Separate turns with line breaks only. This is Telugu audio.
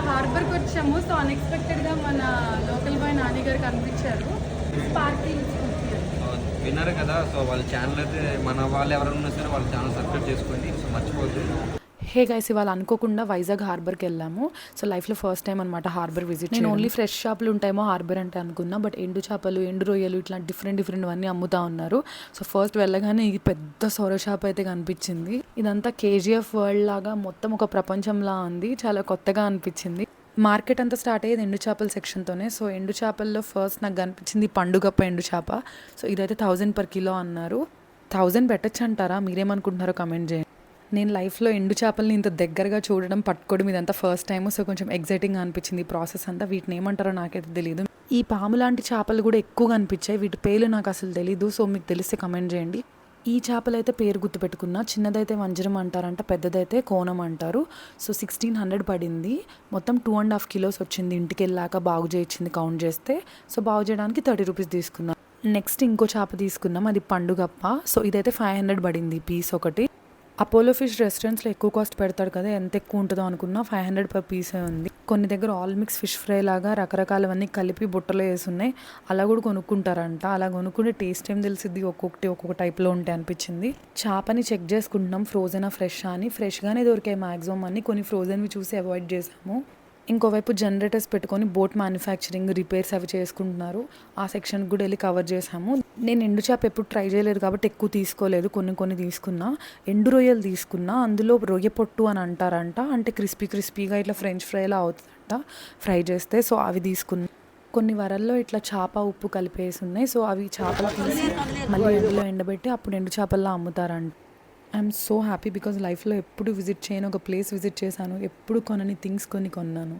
హార్బర్కి వచ్చాము. సో అన్ఎక్స్పెక్టెడ్గా మన లోకల్ బాయ్ నాని గారు కనిపించారు. స్పార్కింగ్
విన్నారు కదా. సో వాళ్ళ ఛానల్ అయితే మన వాళ్ళు ఎవరైనా ఉన్నా సరే వాళ్ళ ఛానల్ సబ్స్క్రైబ్ చేసుకోండి. సో మర్చిపోద్దు.
హే గైస్, ఇవాళ అనుకోకుండా వైజాగ్ హార్బర్కి వెళ్ళాము. సో లైఫ్లో ఫస్ట్ టైం అనమాట హార్బర్ విజిట్. నేను ఓన్లీ ఫ్రెష్ షాపులు ఉంటాయేమో హార్బర్ అంటే అనుకున్నా, బట్ ఎండు చేపలు, ఎండు రొయ్యలు ఇట్లా డిఫరెంట్ అన్నీ అమ్ముతా ఉన్నారు. సో ఫస్ట్ వెళ్ళగానే ఈ పెద్ద సొర షాప్ అయితే కనిపించింది. ఇదంతా కేజీఎఫ్ వరల్డ్ లాగా మొత్తం ఒక ప్రపంచంలా ఉంది. చాలా కొత్తగా అనిపించింది. మార్కెట్ అంతా స్టార్ట్ అయ్యేది ఎండు చేపల సెక్షన్తోనే. సో ఎండు చేపల్లో ఫస్ట్ నాకు కనిపించింది పండుగప్ప ఎండు చేప. సో ఇదైతే 1000 per kilo అన్నారు. 1000 పెట్టచ్చు అంటారా? మీరేమనుకుంటున్నారో కమెంట్ చేయండి. నేను లైఫ్లో ఎండు చేపల్ని ఇంత దగ్గరగా చూడడం, పట్టుకోవడం ఇదంతా ఫస్ట్ టైం. సో కొంచెం ఎగ్జైటింగ్గా అనిపించింది ఈ ప్రాసెస్ అంతా. వీటిని ఏమంటారో నాకైతే తెలియదు. ఈ పాము లాంటి చేపలు కూడా ఎక్కువగా అనిపించాయి. వీటి పేర్లు నాకు అసలు తెలీదు. సో మీకు తెలిస్తే కమెంట్ చేయండి. ఈ చేపలు అయితే పేరు గుర్తుపెట్టుకున్నా. చిన్నదైతే వంజరం అంటారంట, పెద్దదైతే కోనం అంటారు. సో 1600 పడింది. మొత్తం 2.5 kilos వచ్చింది. ఇంటికి వెళ్ళాక బాగు చేయించింది కౌంట్ చేస్తే. సో బాగు చేయడానికి 30 rupees తీసుకున్నాం. నెక్స్ట్ ఇంకో చేప తీసుకున్నాం, అది పండుగప్ప. సో ఇదైతే 500 పడింది పీస్ ఒకటి. అపోలో ఫిష్ రెస్టారెంట్స్లో ఎక్కువ కాస్ట్ పెడతాడు కదా, ఎంత ఎక్కువ ఉంటుందో అనుకున్నా. 500 per piece ఉంది. కొన్ని దగ్గర ఆల్ మిక్స్ ఫిష్ ఫ్రై లాగా రకరకాలవన్నీ కలిపి బుట్టలో వేసి ఉన్నాయి. అలా కూడా కొనుక్కుంటారంట. అలా కొనుక్కుంటే టేస్ట్ ఏం తెలిసింది, ఒక్కొక్క టైప్లో ఉంటే అనిపించింది. చేపని చెక్ చేసుకుంటున్నాం, ఫ్రోజనా ఫ్రెషా అని. ఫ్రెష్గానే దొరికాయి మ్యాక్సిమం అన్ని. కొన్ని ఫ్రోజన్వి చూసి అవాయిడ్ చేసాము. ఇంకోవైపు జనరేటర్స్ పెట్టుకొని బోట్ మ్యానుఫ్యాక్చరింగ్ రిపేర్స్ అవి చేసుకుంటున్నారు. ఆ సెక్షన్ కూడా వెళ్ళి కవర్ చేసాము. నేను ఎండు చేప ఎప్పుడు ట్రై చేయలేదు కాబట్టి ఎక్కువ తీసుకోలేదు. కొన్ని తీసుకున్నా. ఎండు రొయ్యలు తీసుకున్నా. అందులో రొయ్య పొట్టు అని అంటారంట. అంటే క్రిస్పీగా ఇట్లా ఫ్రెంచ్ ఫ్రైలా అవుతుందంట ఫ్రై చేస్తే. సో అవి తీసుకున్నా. కొన్ని వరల్లో ఇట్లా చేప ఉప్పు కలిపేసి ఉన్నాయి. సో అవి చేపలు తీసి మళ్ళీ ఎండలో ఎండబెట్టి అప్పుడు ఎండు చేపల్లో అమ్ముతారంట. ఐఎమ్ సో హ్యాపీ బికాజ్ లైఫ్లో ఎప్పుడు విజిట్ చేయను ఒక ప్లేస్ విజిట్ చేశాను. ఎప్పుడు కొనని థింగ్స్ కొన్నాను.